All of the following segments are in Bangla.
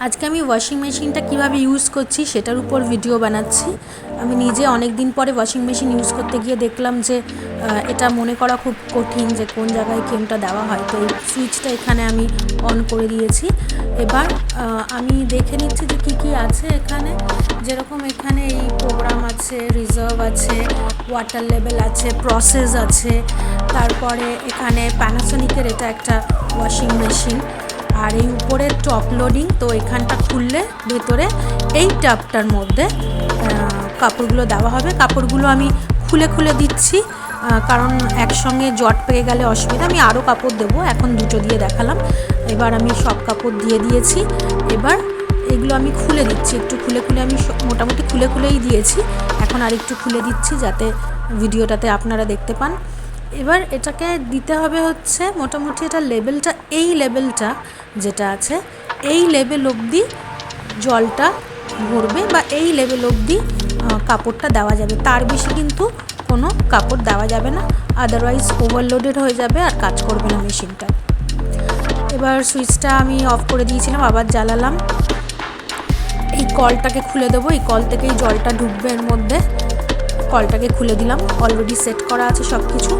আজকে আমি ওয়াশিং মেশিনটা কীভাবে ইউজ করছি সেটার উপর ভিডিও বানাচ্ছি। আমি নিজে অনেক দিন পরে ওয়াশিং মেশিন ইউজ করতে গিয়ে দেখলাম যে এটা মনে করা খুব কঠিন যে কোন জায়গায় কোনটা দেওয়া হয়। তো এই সুইচটা এখানে আমি অন করে দিয়েছি। এবার আমি দেখে নিচ্ছি যে কী আছে এখানে। যেরকম এখানে এই প্রোগ্রাম আছে, রিজার্ভ আছে, ওয়াটার লেভেল আছে, প্রসেস আছে, তারপরে এখানে প্যানাসোনিকের এটা একটা ওয়াশিং মেশিন। আর এই উপরে টপ লোডিং, তো এখানটা খুললে ভেতরে এই ট্যাপটার মধ্যে কাপড়গুলো দেওয়া হবে। কাপড়গুলো আমি খুলে খুলে দিচ্ছি কারণ একসঙ্গে জট পেয়ে গেলে অসুবিধা। আমি আরও কাপড় দেবো, এখন দুটো দিয়ে দেখালাম। এবার আমি সব কাপড় দিয়ে দিয়েছি। এবার এগুলো আমি খুলে দিচ্ছি, একটু খুলে খুলে আমি মোটামুটি খুলে খুলেই দিয়েছি। এখন আর একটু খুলে দিচ্ছি যাতে ভিডিওটাতে আপনারা দেখতে পান। এবার এটাকে দিতে হবে হচ্ছে মোটামুটি এটা লেভেলটা, এই লেভেলটা যেটা আছে এই লেভেল অবধি জলটা ভরবে বা এই লেভেল অবধি কাপড়টা দেওয়া যাবে। তার বেশি কিন্তু কোনো কাপড় দেওয়া যাবে না, আদারওয়াইজ ওভারলোডেড হয়ে যাবে আর কাজ করবে না মেশিনটা। এবার সুইচটা আমি অফ করে দিয়েছিলাম, আবার জ্বালালাম। এই কলটাকে খুলে দেবো, এই কল থেকেই জলটা ঢুকবে এর মধ্যে। কলটাকে খুলে দিলাম, অলরেডি সেট করা আছে সব কিছু।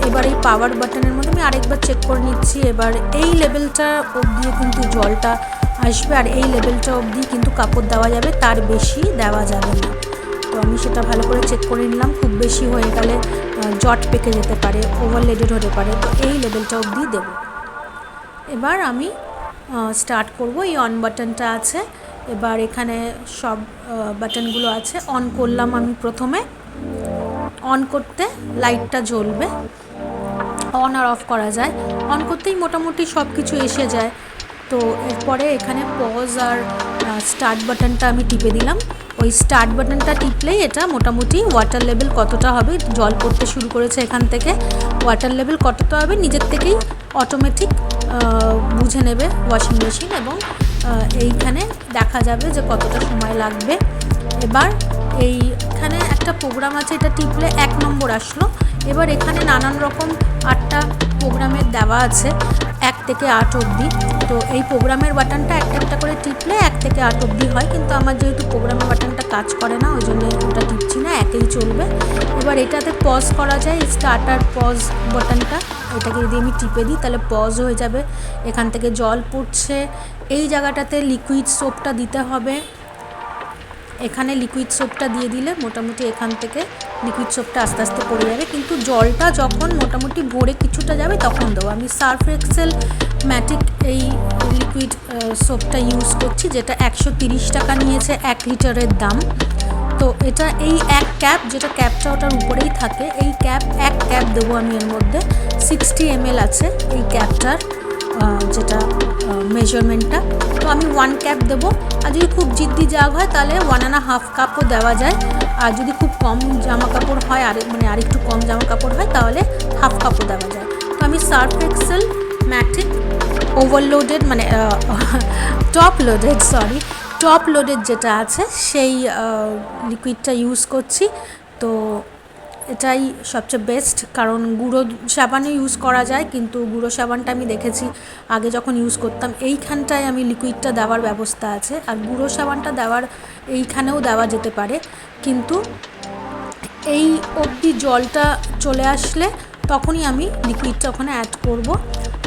এবার এই পাওয়ার বাটনের মধ্যে আমি আরেকবার চেক করে নিচ্ছি। এবার এই লেভেলটা অবধি কিন্তু জলটা আসবে আর এই লেভেলটা অবধি কিন্তু কাপড় দেওয়া যাবে, তার বেশি দেওয়া যাবে না। তো আমি সেটা ভালো করে চেক করে নিলাম। খুব বেশি হয়ে গেলে জট পেকে যেতে পারে, ওভারলোডেড হতে পারে, তো এই লেভেলটা অবধি দেবো। এবার আমি স্টার্ট করব। এই অন বাটনটা আছে, এবার এখানে সব বাটনগুলো আছে। অন করলাম আমি প্রথমে। অন করতে লাইটটা জ্বলবে, অন আর অফ করা যায়। অন করতেই মোটামুটি সব কিছু এসে যায়। তো এরপরে এখানে পজ আর স্টার্ট বাটনটা আমি টিপে দিলাম। ওই স্টার্ট বাটনটা টিপলেই এটা মোটামুটি ওয়াটার লেভেল কতটা হবে, জল পড়তে শুরু করেছে এখান থেকে, ওয়াটার লেভেল কতটা হবে নিজের থেকেই অটোমেটিক বুঝে নেবে ওয়াশিং মেশিন, এবং এইখানে দেখা যাবে যে কতটা সময় লাগবে। এবার এইখানে একটা প্রোগ্রাম আছে, এটা টিপলে 1 নম্বর আসলো। এবার এখানে নানান রকম 8টা প্রোগ্রামের দেওয়া আছে, 1 থেকে 8 অবধি। তো এই প্রোগ্রামের বাটনটা একটা একটা করে টিপলে 1 থেকে 8 অবধি হয়, কিন্তু আমার যেহেতু প্রোগ্রামের বাটনটা কাজ করে না ওই জন্য ওটা টিপছি না, একেই চলবে। এবার এটাতে পজ করা যায়, স্টার্ট আর পজ বাটনটা, এটাকে যদি আমি টিপে দিই তাহলে পজ হয়ে যাবে। এখান থেকে জল পড়ছে, এই জায়গাটাতে লিকুইড সোপটা দিতে হবে। এখানে লিকুইড সোপটা দিয়ে দিলে মোটামুটি এখান থেকে লিকুইড সোপটা আস্তে আস্তে পড়ে যাবে, কিন্তু জলটা যখন মোটামুটি ভরে কিছুটা যাবে তখন দেবো। আমি সার্ফ এক্সেল ম্যাটিক এই লিকুইড সোপটা ইউজ করছি, যেটা 130 টাকা নিয়েছে 1 লিটারের দাম। তো এটা এই 1 ক্যাপ, যেটা ক্যাপটা ওটার উপরেই থাকে, এই ক্যাপ 1 ক্যাপ দেবো আমি এর মধ্যে। 60 ml আছে এই ক্যাপটার যেটা মেজারমেন্টটা। তো আমি 1 ক্যাপ দেবো, আর যদি খুব জিদ্দি জাগ হয় তাহলে 1.5 কাপও দেওয়া যায়। আর যদি খুব কম জামা কাপড় হয়, আরেকটু কম জামা কাপড় হয় তাহলে 1/2 কাপও দেওয়া যায়। তো আমি Surf Excel Matic overloaded top loaded যেটা আছে সেই লিকুইডটা ইউজ করছি। তো এটাই সবচেয়ে বেস্ট, কারণ গুঁড়ো সাবানও ইউজ করা যায়, কিন্তু গুঁড়ো সাবানটা আমি দেখেছি আগে যখন ইউজ করতাম এইখানটায় আমি লিকুইডটা দেওয়ার ব্যবস্থা আছে, আর গুঁড়ো সাবানটা দেওয়ার এইখানেও দেওয়া যেতে পারে, কিন্তু এই অবধি জলটা চলে আসলে তখনই আমি লিকুইডটা ওখানে অ্যাড করব।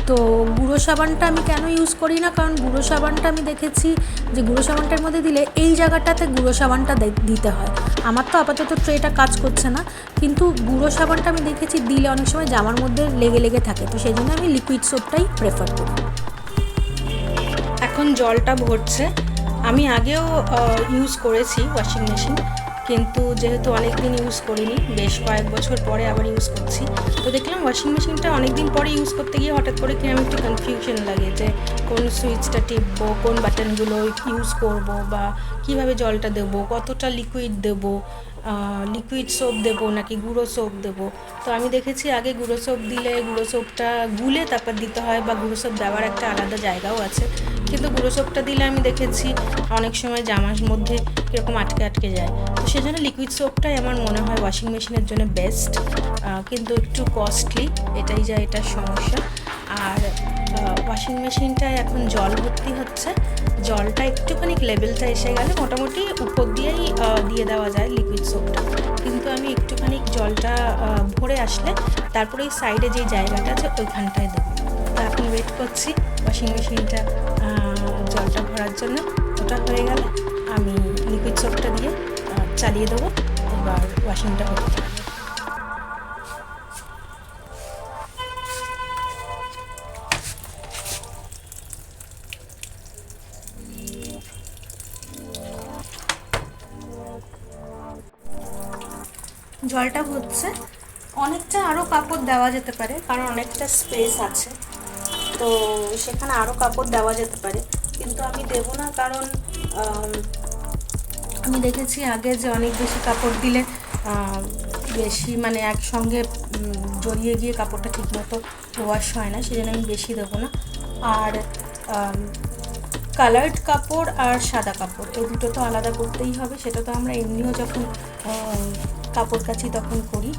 তো গুঁড়ো সাবানটা আমি কেন ইউজ করি না, কারণ গুঁড়ো সাবানটা আমি দেখেছি যে গুঁড়ো সাবানটার মধ্যে দিলে এই জায়গাটাতে গুঁড়ো সাবানটা দিতে হয়। আমার তো আপাতত ট্রেটা কাজ করছে না, কিন্তু গুঁড়ো সাবানটা আমি দেখেছি দিলে অনেক সময় জামার মধ্যে লেগে থাকে, তো সেই জন্য আমি লিকুইড সোপটাই প্রেফার করি। এখন জলটা ভরছে। আমি আগেও ইউজ করেছি ওয়াশিং মেশিন, কিন্তু যেহেতু অনেক দিন ইউজ করিনি, বেশ কয়েক বছর পরে আবার ইউজ করছি। তো দেখলাম ওয়াশিং মেশিনটা অনেক দিন পরে ইউজ করতে গিয়ে হঠাৎ করে কিনা আমি একটু কনফিউশন লাগে যে কোন সুইচটা টিপবো, কোন বাটনগুলো ইউজ করব, বা কিভাবে জলটা দেবো, কতটা লিকুইড দেবো, লিকুইড সোপ দেবো নাকি গুঁড়ো সোপ দেবো। তো আমি দেখেছি আগে গুঁড়ো সোপ দিলে গুঁড়ো সোপটা গুলে তারপর দিতে হয়, বা গুঁড়ো সোপ দেওয়ার একটা আলাদা জায়গাও আছে, কিন্তু গুঁড়ো সোপটা দিলে আমি দেখেছি অনেক সময় জামার মধ্যে কীরকম আটকে যায়। তো সেজন্য লিকুইড সোপটাই আমার মনে হয় ওয়াশিং মেশিনের জন্য বেস্ট, কিন্তু একটু কস্টলি, এটার সমস্যা। আর ওয়াশিং মেশিনটায় এখন জল ভর্তি হচ্ছে। জলটা একটুখানি লেভেলটা এসে গেলে মোটামুটি উপর দিয়েই দিয়ে দেওয়া যায় লিকুইড সোপটা, কিন্তু আমি একটুখানি জলটা ভরে আসলে তারপরে এই সাইডে যেই জায়গাটা আছে ওইখানটায় দেবো। তো এখন ওয়েট করছি ওয়াশিং মেশিনটা জলটা ভরার জন্য। ওটা হয়ে গেলে আমি লিকুইড সোপটা দিয়ে চালিয়ে দেবো, এবার ওয়াশিংটা হতে থাকবে। জলটা হচ্ছে, অনেকটা আরও কাপড় দেওয়া যেতে পারে কারণ অনেকটা স্পেস আছে, তো সেখানে আরও কাপড় দেওয়া যেতে পারে, কিন্তু আমি দেবো না কারণ আমি দেখেছি আগে যে অনেক বেশি কাপড় দিলে বেশি মানে একসঙ্গে জড়িয়ে গিয়ে কাপড়টা ঠিকমতো ওয়াশ হয় না, সেই জন্য আমি বেশি দেবো না। আর কালার্ড কাপড় আর সাদা কাপড় এই দুটো তো আলাদা করতেই হবে, সেটা তো আমরা এমনিও যখন কাপড় কাচি তখন করি।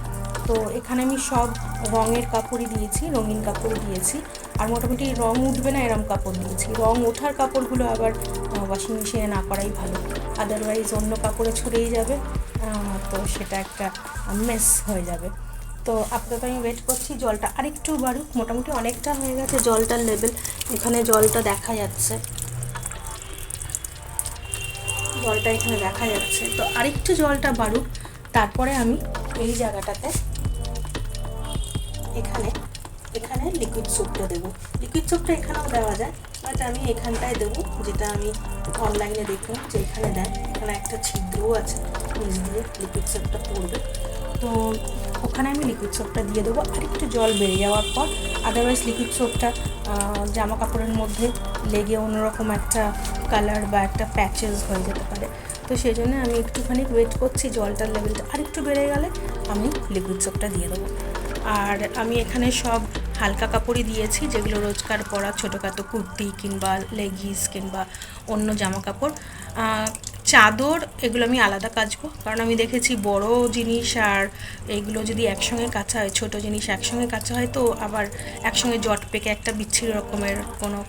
তো এখানে আমি সব রঙের কাপড়ই দিয়েছি, রঙিন কাপড় দিয়েছি, আর মোটামুটি রঙ উঠবে না এরম কাপড় দিয়েছি। রঙ ওঠার কাপড়গুলো আবার ওয়াশিং মেশিনে না করাই ভালো, আদারওয়াইজ অন্য কাপড়ে ছড়িয়ে যাবে, তো সেটা একটা মেস হয়ে যাবে। তো আপাতত আমি ওয়েট করছি জলটা আরেকটু বাড়ুক, মোটামুটি অনেকটা হয়ে গেছে জলটার লেভেল, এখানে জলটা দেখা যাচ্ছে, জলটা এখানে দেখা যাচ্ছে। তো আরেকটু জলটা বাড়ুক, তারপরে আমি এই জায়গাটাতে এখানে এখানে লিকুইড সোপটা দেবো। লিকুইড সোপটা এখানেও দেওয়া যায়, বাট আমি এখানটায় দেবো, যেটা আমি অনলাইনে দেখলাম যে এখানে দেয়। এখানে একটা ছিদ্রও আছে, নিচ দিয়ে লিকুইড সোপটা পড়বে, তো ওখানে আমি লিকুইড সোপটা দিয়ে দেবো আর একটু জল বেড়ে যাওয়ার পর। আদারওয়াইজ লিকুইড সোপটা জামা কাপড়ের মধ্যে লেগে অন্যরকম একটা কালার বা একটা প্যাচেস হয়ে যেতে পারে, তো সেই জন্য আমি একটুখানি ওয়েট করছি জলটার লেভেলটা আরেকটু বেড়ে গেলে আমি লিকুইড সোপটা দিয়ে দেবো। আর আমি এখানে সব হালকা কাপড়ই দিয়েছি, যেগুলো রোজকার পরা ছোটোখাটো কুর্তি কিংবা লেগিস কিংবা অন্য জামা কাপড়। চাদর এগুলো আমি আলাদা কাচবো, কারণ আমি দেখেছি বড় জিনিস আর এগুলো যদি একসঙ্গে কাচা হয়, ছোটো জিনিস একসঙ্গে কাচা হয় তো আবার একসঙ্গে জট পেকে একটা বিচ্ছিরি রকমের কোনো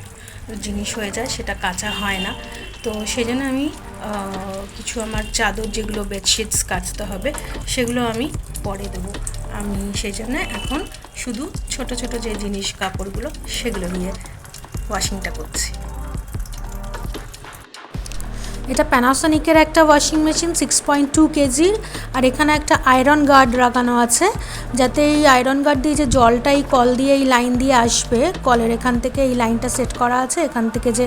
জিনিস হয়ে যায়, সেটা কাচা হয় না। তো সেই জন্য আমি কিছু আমার চাদর যেগুলো বেডশিটস কাচতে হবে সেগুলো আমি পরে দেবো। আমি সেই জন্য এখন শুধু ছোট ছোট যে জিনিস কাপড়গুলো সেগুলো দিয়ে ওয়াশিংটা করছি। এটা প্যানাসনিকের একটা ওয়াশিং মেশিন 6.2 কেজির, আর এখানে একটা আয়রন গার্ড লাগানো আছে, যাতে এই আয়রন গার্ড দিয়ে যে জলটা এই কল দিয়ে এই লাইন দিয়ে আসবে, কলের এখান থেকে এই লাইনটা সেট করা আছে, এখান থেকে যে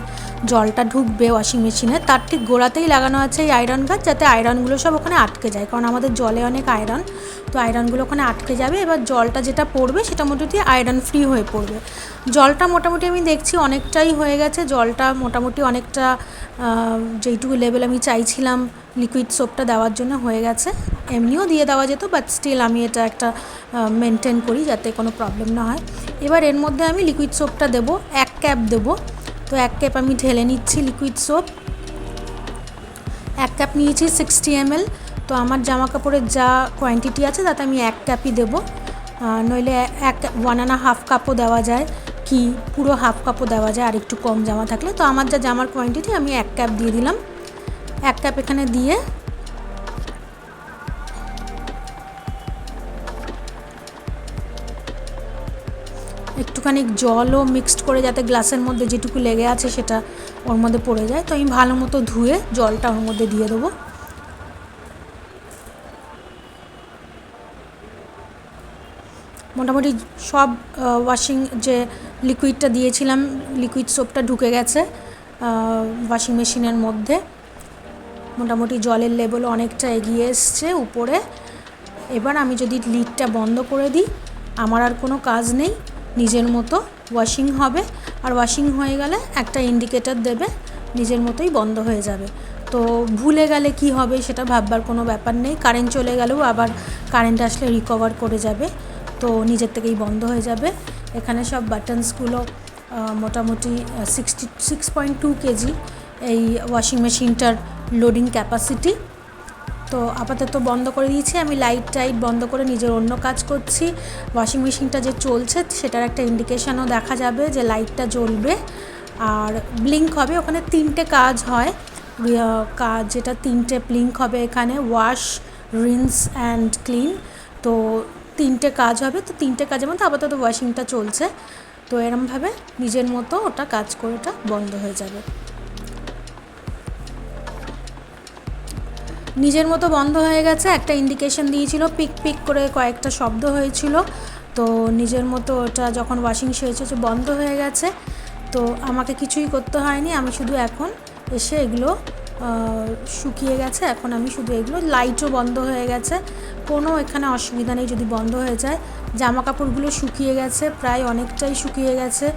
জলটা ঢুকবে ওয়াশিং মেশিনে তার ঠিক গোড়াতেই লাগানো আছে এই আয়রন গার্ড, যাতে আয়রনগুলো সব ওখানে আটকে যায়, কারণ আমাদের জলে অনেক আয়রন, তো আয়রনগুলো ওখানে আটকে যাবে। এবার জলটা যেটা পড়বে সেটা মোটামুটি আয়রন ফ্রি হয়ে পড়বে। জলটা মোটামুটি আমি দেখছি অনেকটাই হয়ে গেছে, জলটা মোটামুটি অনেকটা যেইটুকু লেভেল আমি চাইছিলাম লিকুইড সোপটা দেওয়ার জন্য হয়ে গেছে। এমনিও দিয়ে দেওয়া যেত, বাট স্টিল আমি এটা একটা মেনটেন করি যাতে কোনো প্রবলেম না হয়। এবার এর মধ্যে আমি লিকুইড সোপটা দেবো, 1 ক্যাপ দেবো। তো 1 ক্যাপ আমি ঢেলে নিচ্ছি লিকুইড সোপ। 1 ক্যাপ নিয়েছি 60 ml, তো আমার জামা কাপড়ের যা কোয়ান্টিটি আছে তাতে আমি 1 ক্যাপই দেবো, নইলে 1.5 কাপও দেওয়া যায়, কি পুরো হাফ কাপও দেওয়া যায় আর একটু কম জামা থাকলে। তো আমার যা জামার কোয়ান্টিটি আমি 1 ক্যাপ দিয়ে দিলাম। 1 ক্যাপ এখানে দিয়ে একটুখানি জলও মিক্সড করে যাতে গ্লাসের মধ্যে যেটুকু লেগে আছে সেটা ওর মধ্যে পড়ে যায়, তো আমি ভালো মতো ধুয়ে জলটা ওর মধ্যে দিয়ে দেবো। মোটামুটি সব ওয়াশিং যে লিকুইডটা দিয়েছিলাম, লিকুইড সোপটা ঢুকে গেছে ওয়াশিং মেশিনের মধ্যে, মোটামুটি জলের লেভেল অনেকটা এগিয়ে এসছে উপরে। এবার আমি যদি লিডটা বন্ধ করে দিই আমার আর কোনো কাজ নেই, নিজের মতো ওয়াশিং হবে, আর ওয়াশিং হয়ে গেলে একটা ইন্ডিকেটর দেবে, নিজের মতোই বন্ধ হয়ে যাবে। তো ভুলে গেলে কি হবে সেটা ভাববার কোনো ব্যাপার নেই, কারেন্ট চলে গেলেও আবার কারেন্ট আসলে রিকভার করে যাবে, তো নিজের থেকেই বন্ধ হয়ে যাবে। এখানে সব বাটনসগুলো মোটামুটি 6.2 কেজি এই ওয়াশিং মেশিনটার লোডিং ক্যাপাসিটি। তো আপাতত বন্ধ করে দিয়েছি, আমি লাইট টাইট বন্ধ করে নিজের অন্য কাজ করছি। ওয়াশিং মেশিনটা যে চলছে সেটার একটা ইন্ডিকেশানও দেখা যাবে যে লাইটটা জ্বলবে আর ব্লিঙ্ক হবে। ওখানে 3টে কাজ হয়, কাজ যেটা 3টে ব্লিঙ্ক হবে এখানে, ওয়াশ, রিন্স অ্যান্ড ক্লিন। তো 3টে কাজ হবে, তো 3টে কাজের মধ্যে আপাতত ওয়াশিংটা চলছে। তো এরমভাবে নিজের মতো ওটা কাজ করে ওটা বন্ধ হয়ে যাবে। নিজের মতো বন্ধ হয়ে গেছে, একটা ইন্ডিকেশন দিয়েছিল, পিক পিক করে কয়েকটা শব্দ হয়েছিল। তো নিজের মতো ওটা যখন ওয়াশিং শেষ হয়েছে বন্ধ হয়ে গেছে। তো আমাকে কিছুই করতে হয়নি, আমি শুধু এখন এসে এগুলো শুকিয়ে গেছে, এখন আমি শুধু এগুলো, লাইটও বন্ধ হয়ে গেছে, কোনো এখানে অসুবিধা নেই যদি বন্ধ হয়ে যায়। জামা কাপড়গুলো শুকিয়ে গেছে, প্রায় অনেকটাই শুকিয়ে গেছে,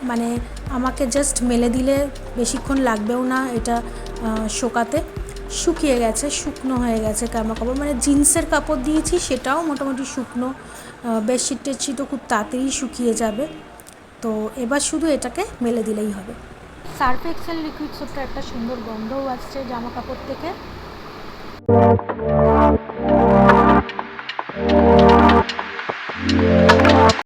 মানে আমাকে জাস্ট মেলে দিলে বেশিক্ষণ লাগবেও না এটা শোকাতে। শুকিয়ে গেছে, শুকনো হয়ে গেছে জামা কাপড়, মানে জিন্সের কাপড় দিয়েছি সেটাও মোটামুটি শুকনো, বেডশিট টেডশিটও খুব তাড়াতাড়ি শুকিয়ে যাবে। তো এবার শুধু এটাকে মেলে দিলেই হবে। সার্ফ এক্সেল লিকুইড সোপটা একটা সুন্দর গন্ধও আসছে জামা কাপড় থেকে।